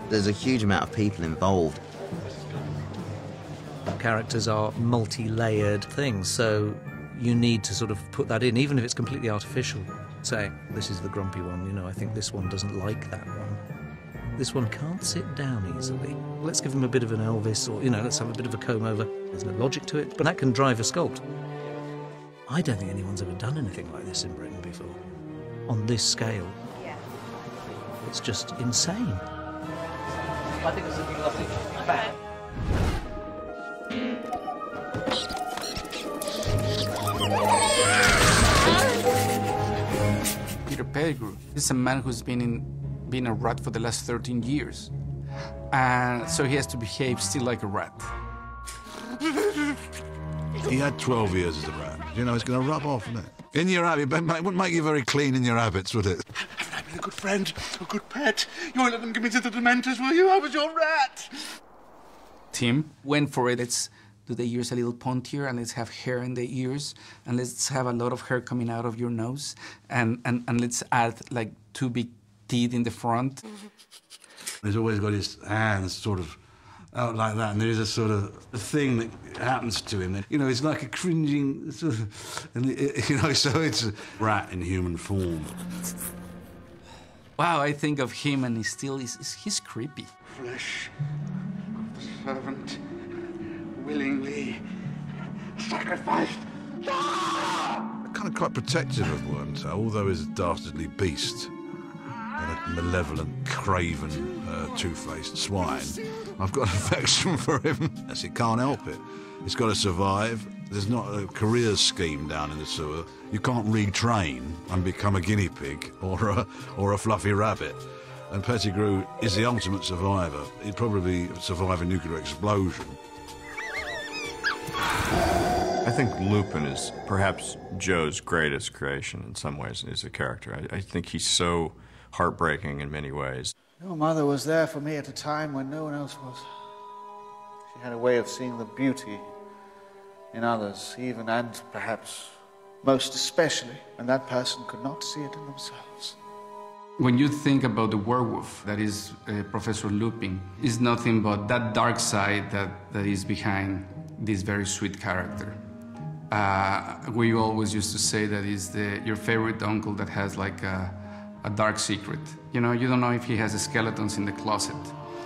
There's a huge amount of people involved. Characters are multi-layered things, so you need to sort of put that in, even if it's completely artificial. Say, this is the grumpy one, you know, I think this one doesn't like that one. This one can't sit down easily. Let's give him a bit of an Elvis, or, you know, let's have a bit of a comb-over. There's no logic to it, but that can drive a sculpt. I don't think anyone's ever done anything like this in Britain before, on this scale. Yeah. It's just insane. I think it's something lovely. Back. Peter Pettigrew is a man who's been a rat for the last 13 years. And so he has to behave still like a rat. He had 12 years as a rat. You know, it's going to rub off, isn't it? In your habit, it wouldn't make you very clean in your habits, would it? Haven't I been a good friend, a good pet? You won't let them give me to the Dementors, will you? I was your rat. Tim went for it. Let's do the ears a little pointier, and let's have hair in the ears, and let's have a lot of hair coming out of your nose, and let's add like 2 big teeth in the front. He's always got his hands sort of out like that, and there is a sort of a thing that happens to him. You know, it's like a cringing sort of, and you know, so it's a rat in human form. Wow, I think of him, and he's creepy. Flesh of the servant, willingly sacrificed. I'm kind of quite protective of Wormtail, although he's a dastardly beast and a malevolent, craven, two-faced swine. I've got an affection for him. Yes, he can't help it. He's got to survive. There's not a career scheme down in the sewer. You can't retrain and become a guinea pig or a fluffy rabbit. And Pettigrew is the ultimate survivor. He'd probably survive a nuclear explosion. I think Lupin is perhaps Joe's greatest creation in some ways as a character. I think he's so heartbreaking in many ways. Your mother was there for me at a time when no one else was. She had a way of seeing the beauty in others, even and perhaps most especially when that person could not see it in themselves. When you think about the werewolf that is Professor Lupin, it's nothing but that dark side that is behind this very sweet character. We always used to say that is your favorite uncle that has like a dark secret. You know, you don't know if he has skeletons in the closet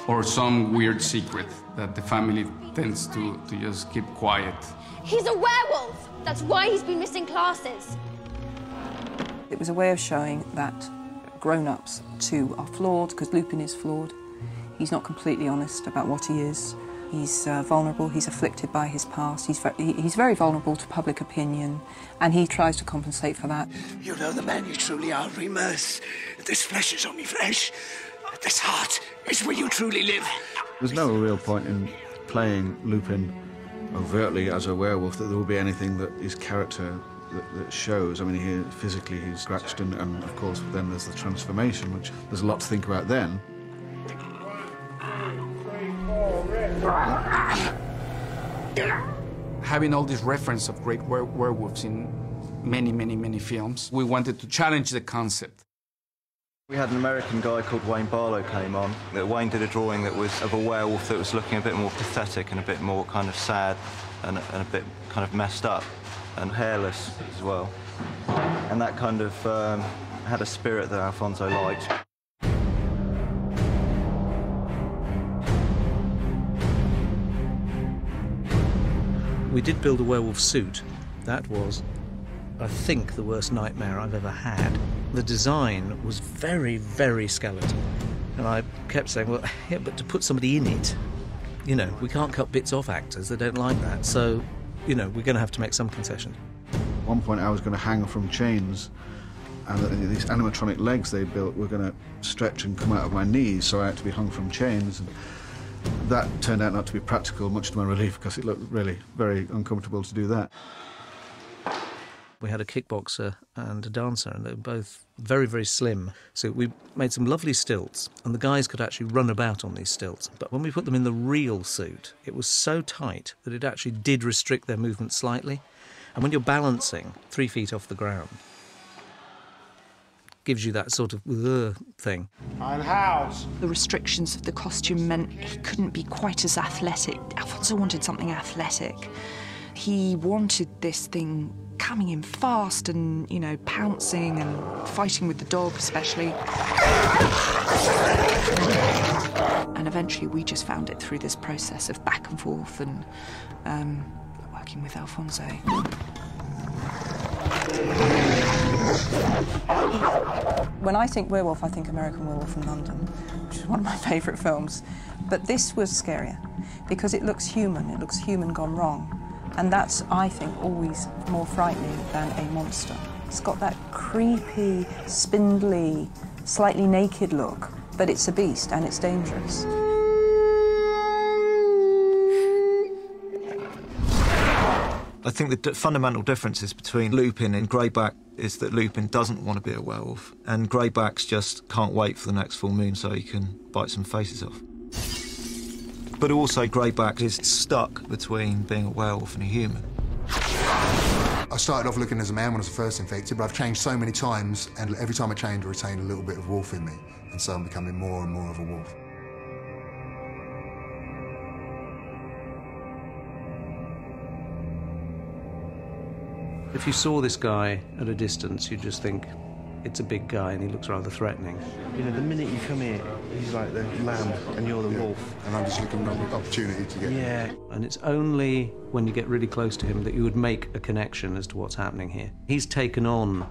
or some weird secret that the family tends to just keep quiet. He's a werewolf! That's why he's been missing classes. It was a way of showing that grown-ups too are flawed, because Lupin is flawed. He's not completely honest about what he is. He's vulnerable, he's afflicted by his past, he's very vulnerable to public opinion, and he tries to compensate for that. You know the man you truly are, Remus. This flesh is only flesh. This heart is where you truly live. There's no real point in playing Lupin overtly as a werewolf that there will be anything that his character that shows. I mean, physically he's scratched, and of course then there's the transformation, which there's a lot to think about then. Having all this reference of great werewolves in many, many, many films, we wanted to challenge the concept. We had an American guy called Wayne Barlow came on. Wayne did a drawing that was of a werewolf that was looking a bit more pathetic and a bit more kind of sad and a bit kind of messed up and hairless as well. And that kind of had a spirit that Alfonso liked. We did build a werewolf suit. That was, I think, the worst nightmare I've ever had. The design was very, very skeletal. And I kept saying, well, yeah, but to put somebody in it, you know, we can't cut bits off actors. They don't like that. So, you know, we're going to have to make some concessions. At one point I was going to hang from chains, and these animatronic legs they built were going to stretch and come out of my knees, so I had to be hung from chains. And that turned out not to be practical, much to my relief, because it looked really very uncomfortable to do that. We had a kickboxer and a dancer, and they were both very, very slim. So we made some lovely stilts, and the guys could actually run about on these stilts. But when we put them in the real suit, it was so tight that it actually did restrict their movement slightly. And when you're balancing 3 feet off the ground, gives you that sort of thing. And house. The restrictions of the costume meant he couldn't be quite as athletic. Alfonso wanted something athletic. He wanted this thing coming in fast and, you know, pouncing and fighting with the dog especially. And eventually we just found it through this process of back and forth and working with Alfonso. When I think werewolf, I think American Werewolf in London, which is one of my favourite films. But this was scarier because it looks human gone wrong. And that's, I think, always more frightening than a monster. It's got that creepy, spindly, slightly naked look, but it's a beast and it's dangerous. I think the fundamental differences between Lupin and Greyback is that Lupin doesn't want to be a werewolf, and Greyback's just can't wait for the next full moon so he can bite some faces off. But also Greyback is stuck between being a werewolf and a human. I started off looking as a man when I was first infected, but I've changed so many times, and every time I change, I retain a little bit of wolf in me, and so I'm becoming more and more of a wolf. If you saw this guy at a distance, you'd just think, it's a big guy and he looks rather threatening. You know, the minute you come here, he's like the lamb and you're the wolf. And I'm just looking for an opportunity to get... Yeah, and it's only when you get really close to him that you would make a connection as to what's happening here. He's taken on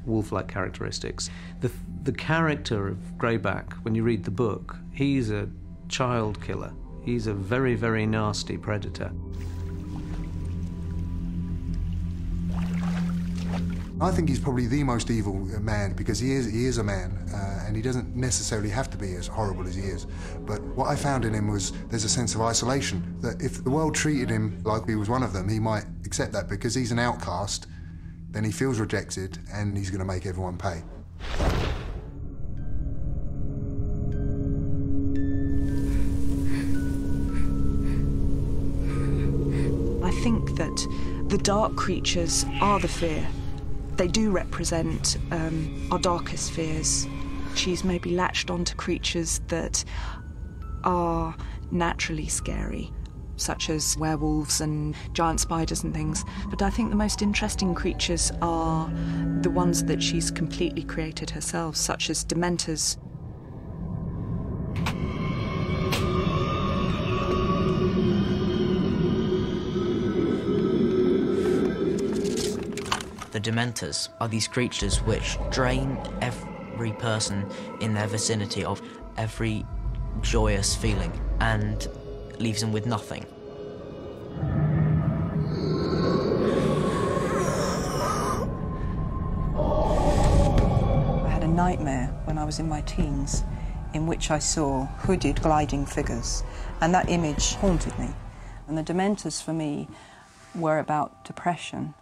wolf-like characteristics. The character of Greyback, when you read the book, he's a child killer. He's a very, very nasty predator. I think he's probably the most evil man because he is a man and he doesn't necessarily have to be as horrible as he is. But what I found in him was there's a sense of isolation, that if the world treated him like he was one of them, he might accept that because he's an outcast, then he feels rejected and he's going to make everyone pay. I think that the dark creatures are the fear. They do represent our darkest fears. She's maybe latched onto creatures that are naturally scary, such as werewolves and giant spiders and things. But I think the most interesting creatures are the ones that she's completely created herself, such as dementors. The Dementors are these creatures which drain every person in their vicinity of every joyous feeling and leaves them with nothing. I had a nightmare when I was in my teens in which I saw hooded gliding figures, and that image haunted me. And the Dementors for me were about depression.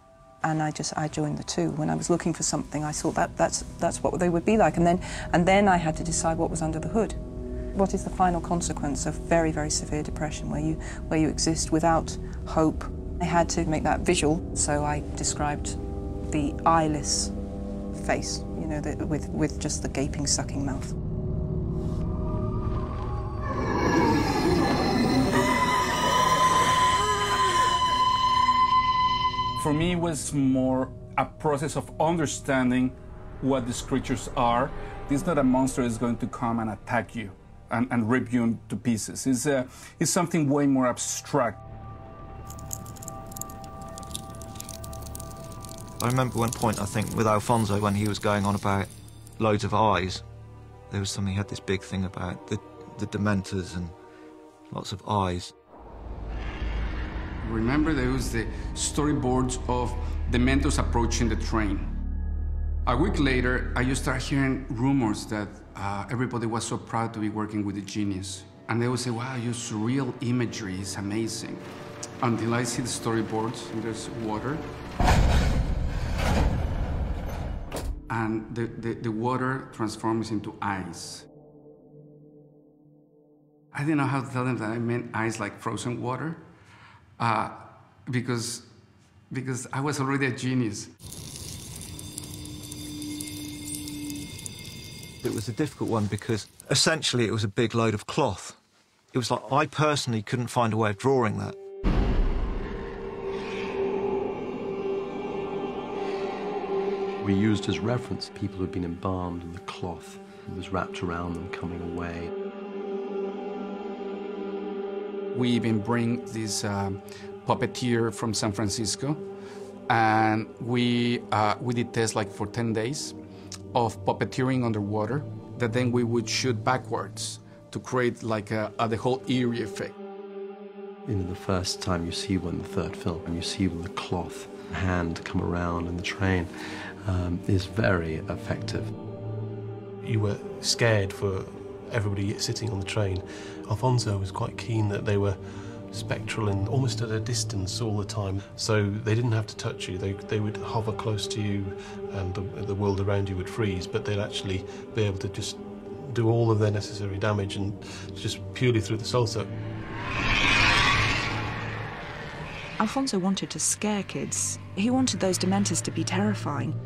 And I joined the two. When I was looking for something, I thought that's what they would be like. And then I had to decide what was under the hood. What is the final consequence of very, very severe depression, where you exist without hope? I had to make that visual, so I described the eyeless face, you know, with just the gaping, sucking mouth. For me, it was more a process of understanding what these creatures are. It's not a monster that's going to come and attack you and rip you into pieces. It's something way more abstract. I remember one point, I think, with Alfonso, when he was going on about loads of eyes, there was something, he had this big thing about the Dementors and lots of eyes. Remember, there was the storyboards of the Dementors approaching the train. A week later, I just started hearing rumors that everybody was so proud to be working with a genius. And they would say, wow, your surreal imagery is amazing. Until I see the storyboards, and there's water. And the water transforms into ice. I didn't know how to tell them that I meant ice like frozen water. Because I was already a genius. It was a difficult one because essentially it was a big load of cloth. It was like I personally couldn't find a way of drawing that. We used as reference people who'd been embalmed and the cloth was wrapped around them coming away. We even bring this puppeteer from San Francisco, and we did tests like for 10 days of puppeteering underwater that then we would shoot backwards to create like the whole eerie effect. You know, the first time you see one, the third film, and you see the cloth hand come around in the train is very effective. You were scared for everybody sitting on the train. Alfonso was quite keen that they were spectral and almost at a distance all the time, so they didn't have to touch you. They would hover close to you and the world around you would freeze, but they'd actually be able to just do all of their necessary damage and just purely through the salsa. Alfonso wanted to scare kids. He wanted those Dementors to be terrifying.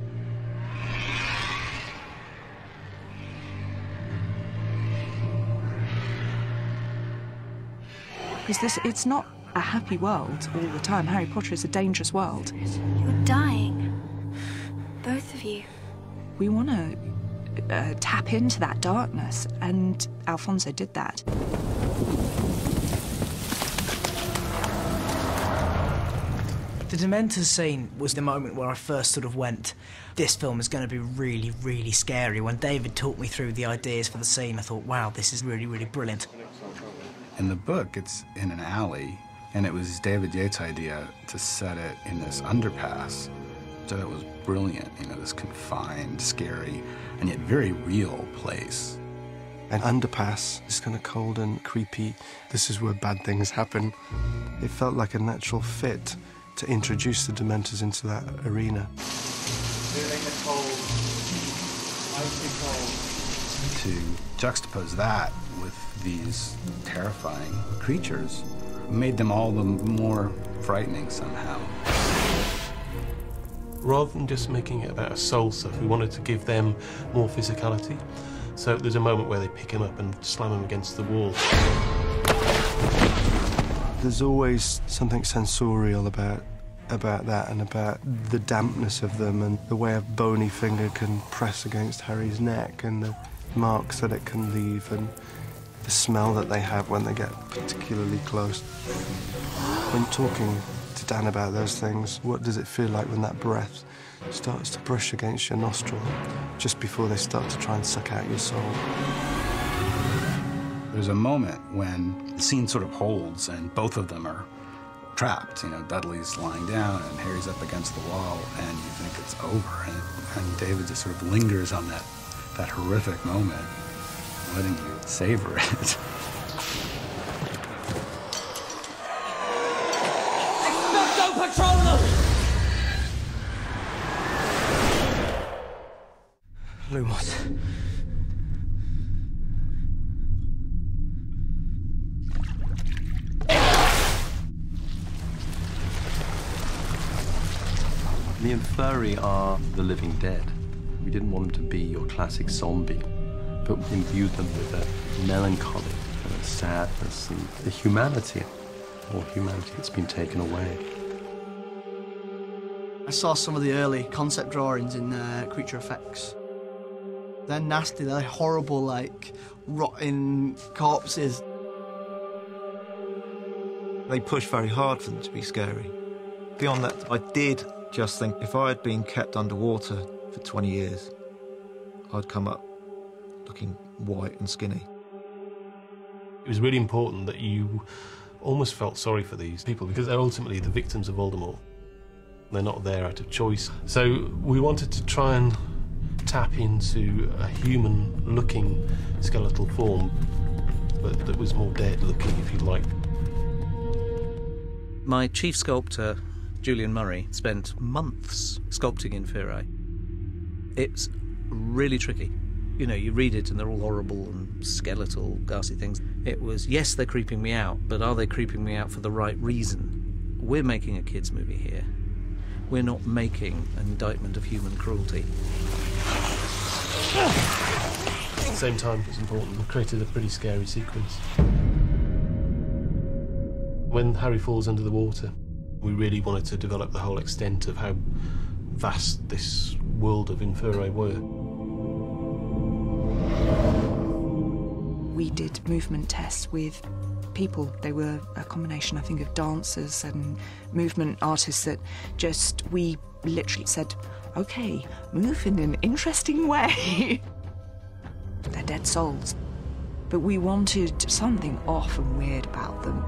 Because it's not a happy world all the time. Harry Potter is a dangerous world. You're dying. Both of you. We want to tap into that darkness, and Alfonso did that. The Dementors scene was the moment where I first sort of went, this film is going to be really, really scary. When David talked me through the ideas for the scene, I thought, wow, this is really, really brilliant. In the book, it's in an alley, and it was David Yates' idea to set it in this underpass. So it was brilliant, you know, this confined, scary, and yet very real place. An underpass is kind of cold and creepy. This is where bad things happen. It felt like a natural fit to introduce the Dementors into that arena. To juxtapose that with these terrifying creatures made them all the more frightening somehow. Rather than just making it about a soul suck, we wanted to give them more physicality. So there's a moment where they pick him up and slam him against the wall. There's always something sensorial about that and about the dampness of them and the way a bony finger can press against Harry's neck and the marks that it can leave and the smell that they have when they get particularly close. When talking to Dan about those things, what does it feel like when that breath starts to brush against your nostril just before they start to try and suck out your soul? There's a moment when the scene sort of holds and both of them are trapped. You know, Dudley's lying down and Harry's up against the wall and you think it's over and David just sort of lingers on that horrific moment, letting you savor it. Don't patrol them! Lumos. The Inferi are the living dead. We didn't want them to be your classic zombie, but we imbued them with a melancholy and a sadness and the humanity, or humanity that's been taken away. I saw some of the early concept drawings in Creature Effects. They're nasty, they're horrible, like, rotting corpses. They push very hard for them to be scary. Beyond that, I did just think if I had been kept underwater for 20 years, I'd come up looking white and skinny. It was really important that you almost felt sorry for these people because they're ultimately the victims of Voldemort. They're not there out of choice. So we wanted to try and tap into a human-looking skeletal form, but that was more dead-looking, if you like. My chief sculptor, Julian Murray, spent months sculpting Inferi. It's really tricky. You know, you read it and they're all horrible and skeletal, ghastly things. It was, yes, they're creeping me out, but are they creeping me out for the right reason? We're making a kids' movie here. We're not making an indictment of human cruelty. the same time it was important. We created a pretty scary sequence. When Harry falls under the water, we really wanted to develop the whole extent of how vast this world of Inferi were. We did movement tests with people. They were a combination, I think, of dancers and movement artists that we literally said, OK, move in an interesting way. They're dead souls. But we wanted something off and weird about them.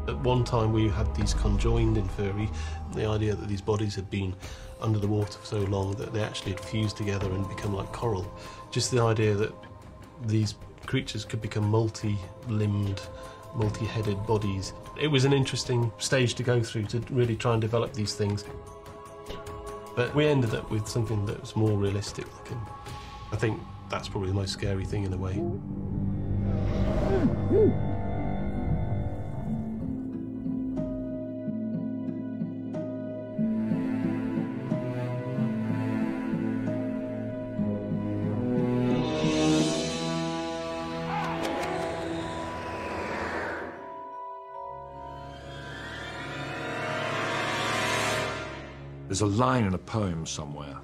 At one time we had these conjoined Inferi, the idea that these bodies had been under the water for so long that they actually had fused together and become like coral. Just the idea that these creatures could become multi-limbed, multi-headed bodies. It was an interesting stage to go through to really try and develop these things. But we ended up with something that was more realistic looking. I think that's probably the most scary thing in a way. There's a line in a poem somewhere.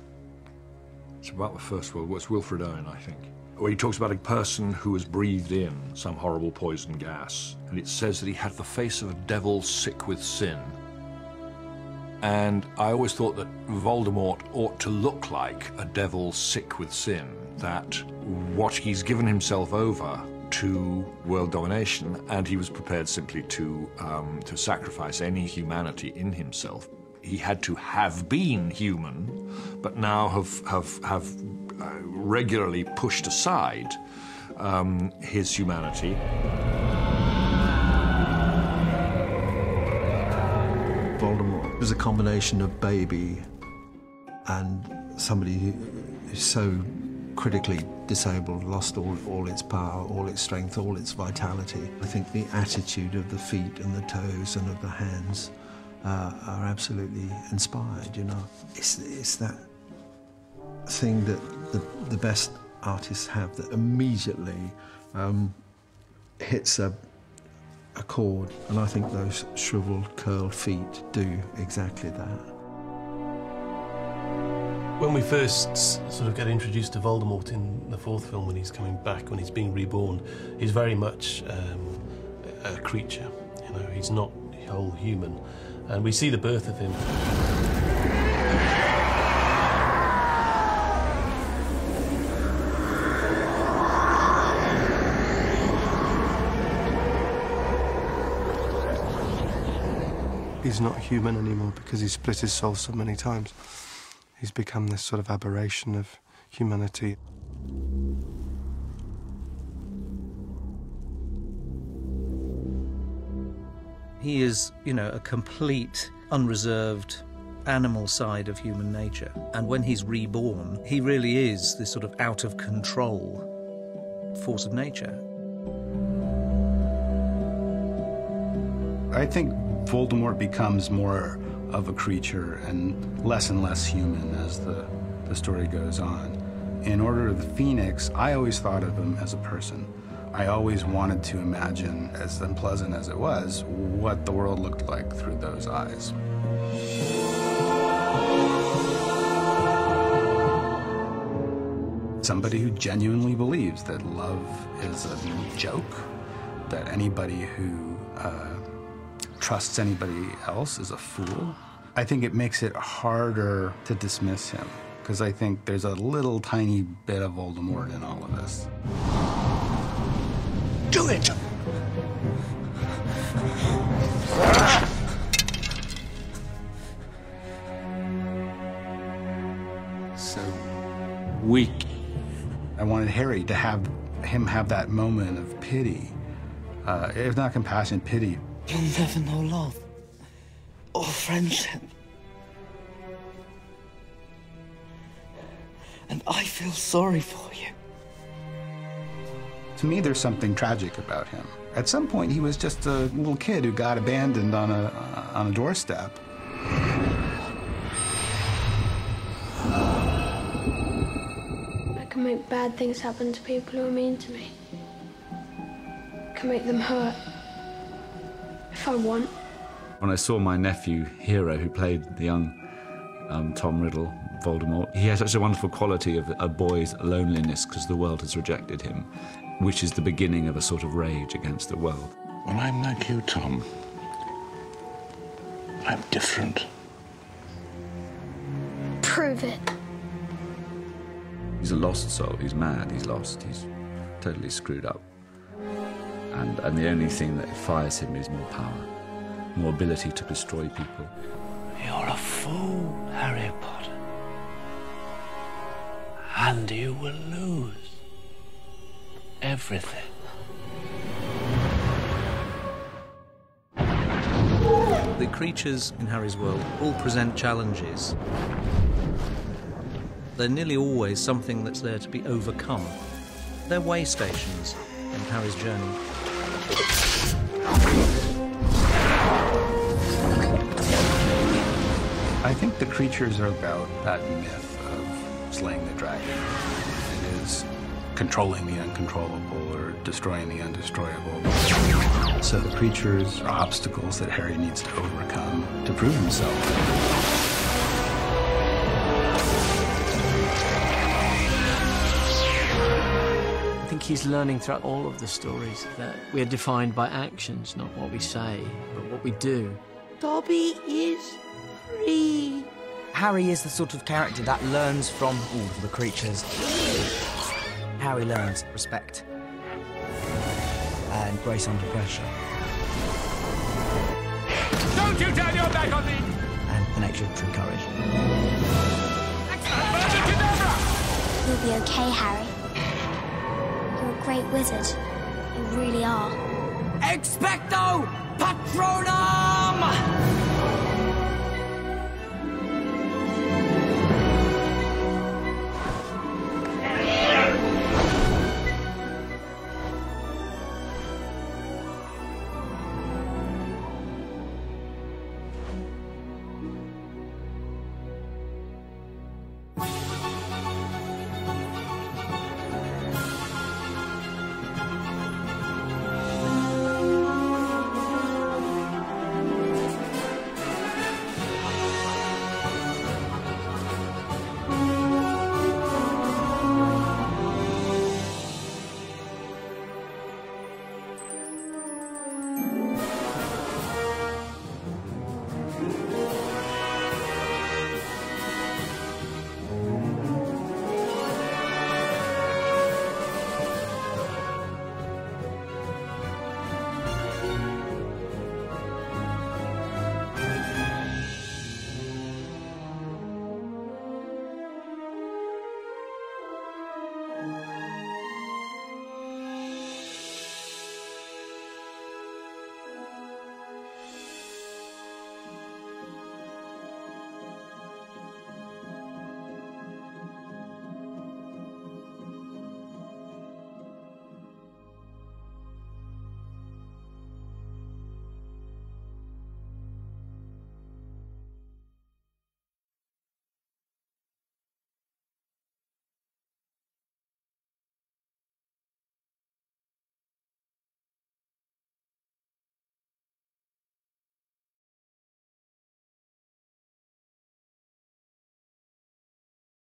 It's about the First World War. It's Wilfred Owen, I think, where he talks about a person who has breathed in some horrible poison gas, and it says that he had the face of a devil sick with sin. And I always thought that Voldemort ought to look like a devil sick with sin, that what he's given himself over to world domination, and he was prepared simply to sacrifice any humanity in himself. He had to have been human, but now have regularly pushed aside his humanity. Voldemort was a combination of baby and somebody who's so critically disabled, lost all its power, all its strength, all its vitality. I think the attitude of the feet and the toes and of the hands are absolutely inspired, you know. It's that thing that the best artists have that immediately hits a chord, and I think those shriveled, curled feet do exactly that. When we first sort of get introduced to Voldemort in the fourth film, when he's coming back, when he's being reborn, he's very much a creature, you know, he's not whole human. And we see the birth of him. He's not human anymore because he split his soul so many times. He's become this sort of aberration of humanity. He is, you know, a complete, unreserved animal side of human nature. And when he's reborn, he really is this sort of out-of-control force of nature. I think Voldemort becomes more of a creature and less human as the story goes on. In Order of the Phoenix, I always thought of him as a person. I always wanted to imagine, as unpleasant as it was, what the world looked like through those eyes. Somebody who genuinely believes that love is a joke, that anybody who trusts anybody else is a fool. I think it makes it harder to dismiss him, because I think there's a little tiny bit of Voldemort in all of this. Do it! So weak. I wanted Harry to have that moment of pity, if not compassion, pity. You'll never know love or friendship. And I feel sorry for you. To me, there's something tragic about him. At some point, he was just a little kid who got abandoned on a doorstep. I can can make bad things happen to people who are mean to me. I can make them hurt. If I want. When I saw my nephew, Hero, who played the young Tom Riddle, Voldemort, he has such a wonderful quality of a boy's loneliness because the world has rejected him, which is the beginning of a sort of rage against the world. Well, I'm like you, Tom. I'm different. Prove it. He's a lost soul. He's mad. He's lost. He's totally screwed up. And the only thing that fires him is more power, more ability to destroy people. You're a fool, Harry Potter. And you will lose everything. The creatures in Harry's world all present challenges. They're nearly always something that's there to be overcome. They're way stations in Harry's journey. I think the creatures are about that myth of slaying the dragon. It is controlling the uncontrollable or destroying the undestroyable. So the creatures are obstacles that Harry needs to overcome to prove himself. I think he's learning throughout all of the stories that we are defined by actions, not what we say, but what we do. Dobby is free. Harry is the sort of character that learns from all the creatures. Harry learns respect and grace under pressure. Don't you turn your back on me! And an extra true courage. You'll be okay, Harry. You're a great wizard. You really are. Expecto Patronum!